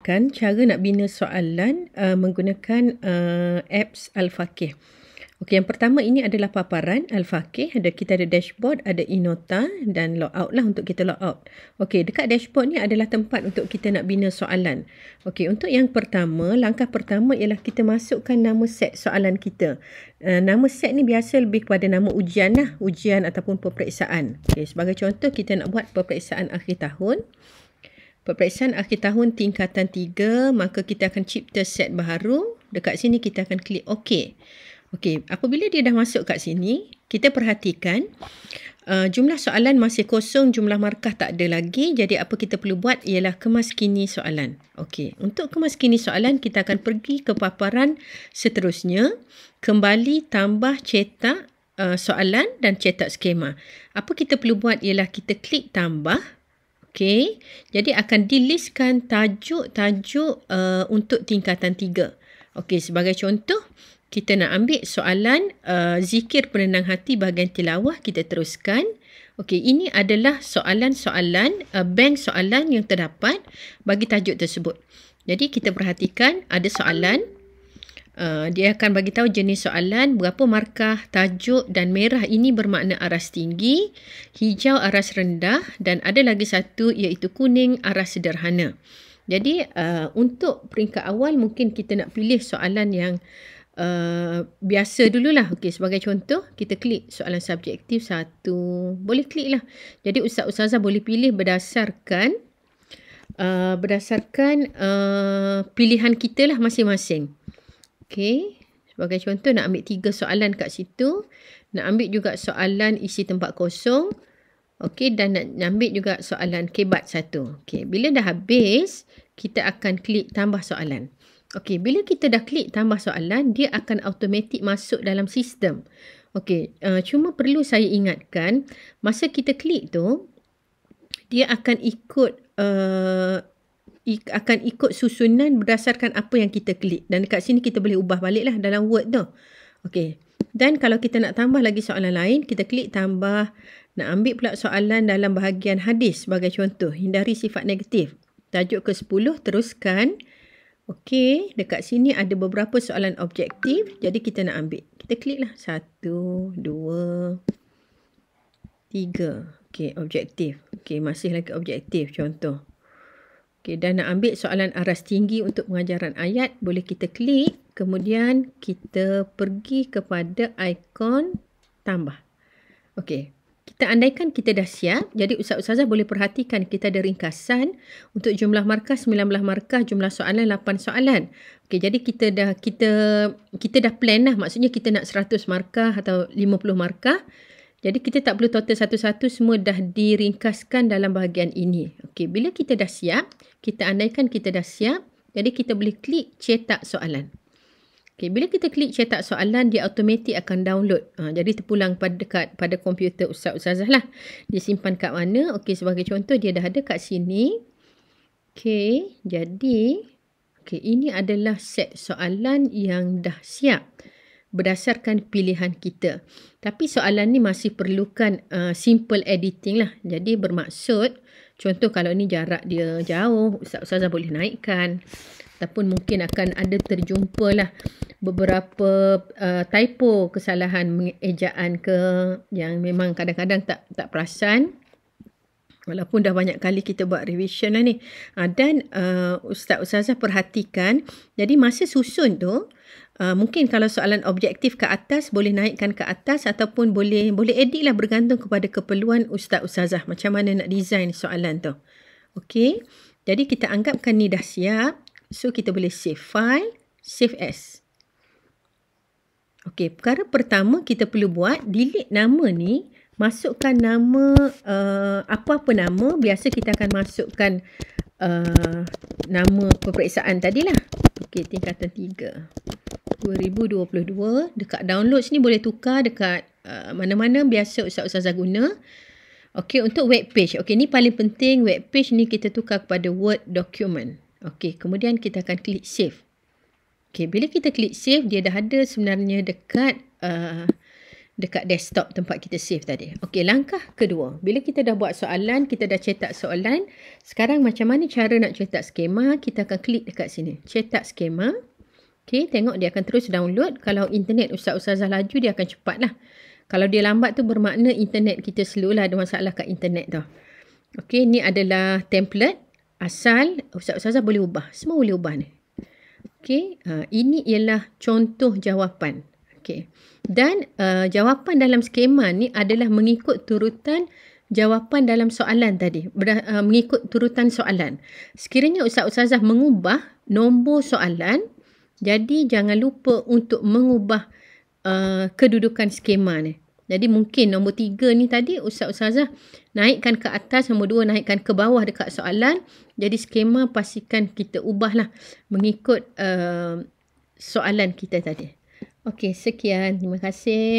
ajarkan cara nak bina soalan menggunakan apps Al-Faqih. Okey, yang pertama ini adalah paparan Al-Faqih. Kita ada dashboard, ada e-nota dan logout lah untuk kita logout. Okey, dekat dashboard ni adalah tempat untuk kita nak bina soalan. Okey, untuk yang pertama, langkah pertama ialah kita masukkan nama set soalan kita. Nama set ni biasa lebih kepada nama ujian lah, ujian ataupun peperiksaan. Okey, sebagai contoh kita nak buat peperiksaan akhir tahun. Peperiksaan akhir tahun tingkatan 3, maka kita akan cipta set baru. Dekat sini kita akan klik OK. Okey, apabila dia dah masuk kat sini, kita perhatikan jumlah soalan masih kosong, jumlah markah tak ada lagi. Jadi apa kita perlu buat ialah kemaskini soalan. Okey, untuk kemaskini soalan kita akan pergi ke paparan seterusnya, kembali tambah cetak soalan dan cetak skema. Apa kita perlu buat ialah kita klik tambah. Okey, jadi akan dilistkan tajuk-tajuk untuk tingkatan 3. Okey, sebagai contoh, kita nak ambil soalan zikir penenang hati bahagian tilawah, kita teruskan. Okey, ini adalah soalan-soalan, bank soalan yang terdapat bagi tajuk tersebut. Jadi kita perhatikan ada soalan, dia akan bagi tahu jenis soalan, berapa markah, tajuk dan merah ini bermakna aras tinggi, hijau aras rendah dan ada lagi satu iaitu kuning aras sederhana. Jadi untuk peringkat awal mungkin kita nak pilih soalan yang biasa dululah. Okey, sebagai contoh kita klik soalan subjektif 1. Boleh klik lah. Jadi ustaz-ustazah boleh pilih berdasarkan pilihan kita lah masing-masing. Okey, sebagai contoh nak ambil 3 soalan kat situ. Nak ambil juga soalan isi tempat kosong. Okey, dan nak ambil juga soalan kebat 1. Okey, bila dah habis, kita akan klik tambah soalan. Okey, bila kita dah klik tambah soalan, dia akan automatik masuk dalam sistem. Okey, cuma perlu saya ingatkan, masa kita klik tu, dia akan ikut susunan berdasarkan apa yang kita klik. Dan dekat sini kita boleh ubah balik lah dalam Word tu. Okey, dan kalau kita nak tambah lagi soalan lain, kita klik tambah. Nak ambil pula soalan dalam bahagian hadis sebagai contoh, hindari sifat negatif. Tajuk ke-10, teruskan. Okey, dekat sini ada beberapa soalan objektif. Jadi kita nak ambil. Kita klik lah. 1, 2, 3. Okey, objektif. Okey, masih lagi objektif contoh. Okey, dan nak ambil soalan aras tinggi untuk pengajaran ayat. Boleh kita klik. Kemudian kita pergi kepada ikon tambah. Okey. Kita andaikan kita dah siap, jadi ustaz-ustazah boleh perhatikan kita ada ringkasan untuk jumlah markah 19 markah, jumlah soalan 8 soalan. Okey, jadi kita dah plan lah, maksudnya kita nak 100 markah atau 50 markah. Jadi kita tak perlu total satu-satu, semua dah diringkaskan dalam bahagian ini. Okey, bila kita dah siap, kita andaikan kita dah siap, jadi kita boleh klik cetak soalan. Okay, bila kita klik cetak soalan, dia automatik akan download. Jadi terpulang pada komputer ustaz-ustazah lah. Dia simpan kat mana? Okey, sebagai contoh dia dah ada kat sini. Okey, jadi ini adalah set soalan yang dah siap berdasarkan pilihan kita. Tapi soalan ni masih perlukan simple editing lah. Jadi bermaksud, contoh kalau ni jarak dia jauh, ustaz-ustazah boleh naikkan. Ataupun mungkin akan ada terjumpa lah beberapa typo, kesalahan ejaan ke yang memang kadang-kadang tak perasan. Walaupun dah banyak kali kita buat revision lah ni. Dan ustaz-ustazah perhatikan, jadi masa susun tu, mungkin kalau soalan objektif ke atas, boleh naikkan ke atas ataupun boleh edit lah bergantung kepada keperluan ustaz-ustazah. Macam mana nak design soalan tu. Okey, jadi kita anggapkan ni dah siap. So, kita boleh save file, save as. Okey, perkara pertama kita perlu buat, delete nama ni, masukkan nama, apa-apa nama, biasa kita akan masukkan nama peperiksaan tadilah. Okey, tingkatan 3. 2022, dekat download sini boleh tukar dekat mana-mana biasa ustaz-ustazah guna. Okey, untuk web page. Okey, ni paling penting, web page ni kita tukar kepada Word document. Okey, kemudian kita akan klik save. Okey, bila kita klik save, dia dah ada sebenarnya dekat dekat desktop tempat kita save tadi. Okey, langkah kedua. Bila kita dah buat soalan, kita dah cetak soalan. Sekarang macam mana cara nak cetak skema? Kita akan klik dekat sini. Cetak skema. Okey, tengok dia akan terus download. Kalau internet ustaz-ustazah laju, dia akan cepat lah. Kalau dia lambat tu bermakna internet kita slow lah. Ada masalah kat internet tu. Okey, ni adalah template. Asal ustaz-ustazah boleh ubah. Semua boleh ubah ni. Okey, ini ialah contoh jawapan. Okey. Dan jawapan dalam skema ni adalah mengikut turutan jawapan dalam soalan tadi. Mengikut turutan soalan. Sekiranya ustaz-ustazah mengubah nombor soalan, jadi jangan lupa untuk mengubah kedudukan skema ni. Jadi mungkin nombor 3 ni tadi ustaz-ustazah naikkan ke atas, nombor 2 naikkan ke bawah dekat soalan. Jadi skema pastikan kita ubahlah mengikut soalan kita tadi. Okey, sekian. Terima kasih.